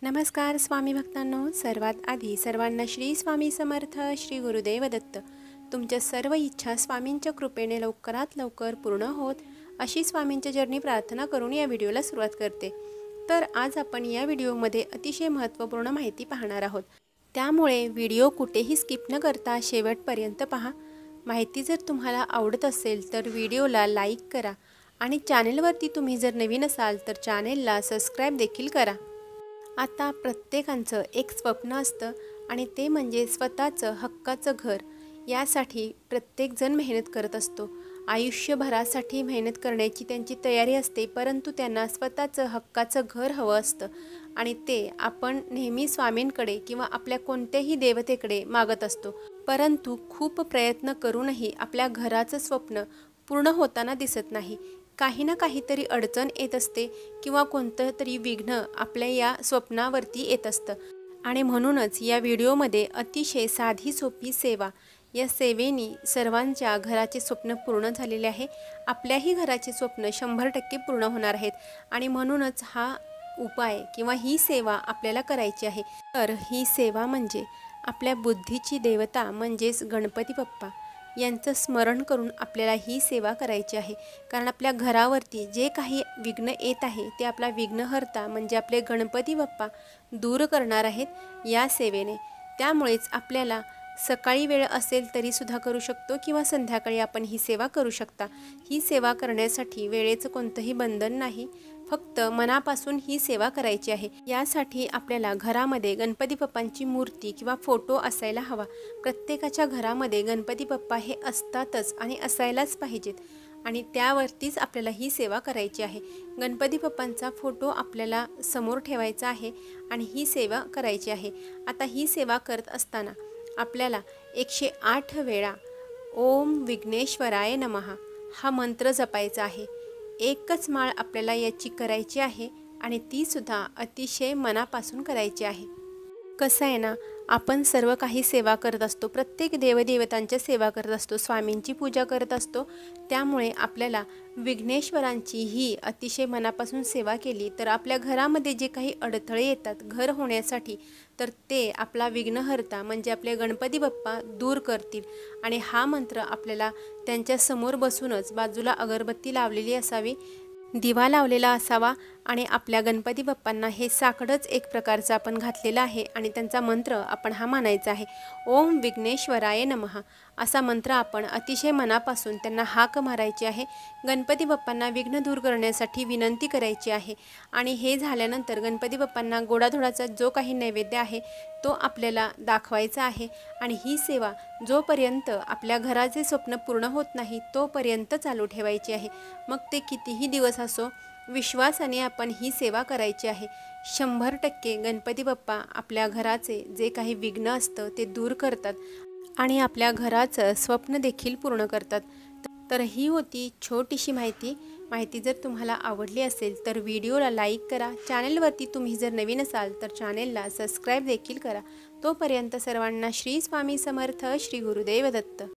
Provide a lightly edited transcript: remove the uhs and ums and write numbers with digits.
नमस्कार स्वामी भक्तांनो, सर्वात आधी सर्वांना श्री स्वामी समर्थ, श्री गुरुदेव दत्त। तुमच्या सर्व इच्छा स्वामींच्या कृपेने लवकरात लवकर पूर्ण होत अशी स्वामींच्या चरणी प्रार्थना करून या व्हिडिओला सुरुवात करते। तर आज आपण या व्हिडिओमध्ये अतिशय महत्त्वपूर्ण माहिती पाहणार आहोत, त्यामुळे व्हिडिओ कुठेही स्किप न करता शेवटपर्यंत पहा। माहिती जर तुम्हाला आवडत असेल तर व्हिडिओला लाईक करा आणि चॅनलवरती तुम्ही जर नवीन असाल तर चॅनलला सबस्क्राईब देखील करा। आता प्रत्येकाचं एक स्वप्न असतं आणि ते म्हणजे स्वतःचं हक्काचं घर। यासाठी प्रत्येकजण मेहनत करत असतो, आयुष्यभरासाठी मेहनत करण्याची त्यांची तयारी असते, परंतु त्यांना स्वतःचं हक्काचं घर हवं असतं आणि ते आपण नेहमी स्वामींकडे किंवा आपल्या कोणत्याही देवतेकडे मागत असतो। परंतु खूप प्रयत्न करूनही आपल्या घराचं स्वप्न पूर्ण होताना दिसत नाही। काही ना काहीतरी अडचण येत असते किंवा कोणतं तरी विघ्न आपल्या या स्वप्नावरती येत असतं आणि म्हणूनच या व्हिडिओमध्ये अतिशय साधी सोपी सेवा, या सेवेने सर्वांच्या घराचे स्वप्न पूर्ण झालेले आहे। आपल्याही घराचे स्वप्न 100% पूर्ण होणार आहेत आणि म्हणूनच हा उपाय किंवा ही सेवा आपल्याला करायची आहे। तर ही सेवा म्हणजे आपल्या बुद्धीची देवता म्हणजेच गणपती बाप्पा यांचं स्मरण करून आपल्याला ही सेवा करायची आहे। कारण आपल्या घरावरती जे काही विघ्न येत आहे ते आपला विघ्नहर्ता म्हणजे आपले गणपती बाप्पा दूर करणार आहेत या सेवेने। त्यामुळेच आपल्याला सकाळी वेळ असेल तरी सुद्धा करू शकतो किंवा संध्याकाळी आपण ही सेवा करू शकता। ही सेवा करण्यासाठी वेळेचं कोणतंही बंधन नाही, फक्त मनापासून ही सेवा करायची आहे। यासाठी आपल्याला घरामध्ये गणपती बाप्पांची मूर्ती किंवा फोटो असायला हवा। प्रत्येकाच्या घरामध्ये गणपती बाप्पा हे असतातच आणि असायलाच पाहिजेत आणि त्यावरतीच आपल्याला ही सेवा करायची आहे। गणपती बाप्पांचा फोटो आपल्याला समोर ठेवायचा आहे आणि ही सेवा करायची आहे। आता ही सेवा करत असताना आपल्याला 108 वेळा ओम विघ्नेश्वराय नमः हा मंत्र जपायचा आहे। एकच माळ आपल्याला याची करायची आहे आणि ती सुद्धा अतिशय मनापासून करायची आहे। कसं आहे ना, आपण सर्व काही सेवा करत असतो, प्रत्येक देवदेवतांच्या सेवा करत असतो, स्वामींची पूजा करत असतो। त्यामुळे आपल्याला विघ्नेश्वरांची ही अतिशय मनापासून सेवा केली तर आपल्या घरामध्ये जे काही अडथळे येतात घर होण्यासाठी, तर ते आपला विघ्नहर्ता म्हणजे आपले गणपती बाप्पा दूर करतील। आणि हा मंत्र आपल्याला त्यांच्या समोर बसूनच, बाजूला अगरबत्ती लावलेली असावी, दिवा लावलेला असावा आणि आपल्या गणपती बाप्पांना हे साकडंच एक प्रकारचं आपण घातलेलं आहे आणि त्यांचा मंत्र आपण हा म्हणायचा आहे। ओम विघ्नेश्वराय नमः असा मंत्र आपण अतिशय मनापासून त्यांना हाक मारायची आहे। गणपती बाप्पांना विघ्न दूर करण्यासाठी विनंती करायची आहे आणि हे झाल्यानंतर गणपती बाप्पांना गोडाधोडाचा जो काही नैवेद्य आहे तो आपल्याला दाखवायचा आहे आणि ही सेवा जोपर्यंत आपल्या घराचे स्वप्न पूर्ण होत नाही तोपर्यंत चालू ठेवायची आहे। मग ते कितीही दिवस असो, विश्वासाने आपण ही सेवा करायची आहे। 100% गणपती बाप्पा आपल्या घराचे जे काही विघ्न असतं ते दूर करतात आणि आपल्या घराचं स्वप्न देखील पूर्ण करतात। तर ही होती छोटीशी माहिती जर तुम्हाला आवडली असेल तर व्हिडिओला लाईक करा। चॅनलवरती तुम्ही जर नवीन असाल तर चॅनलला सबस्क्राईब देखील करा। तोपर्यंत सर्वांना श्री स्वामी समर्थ, श्री गुरुदेव दत्त।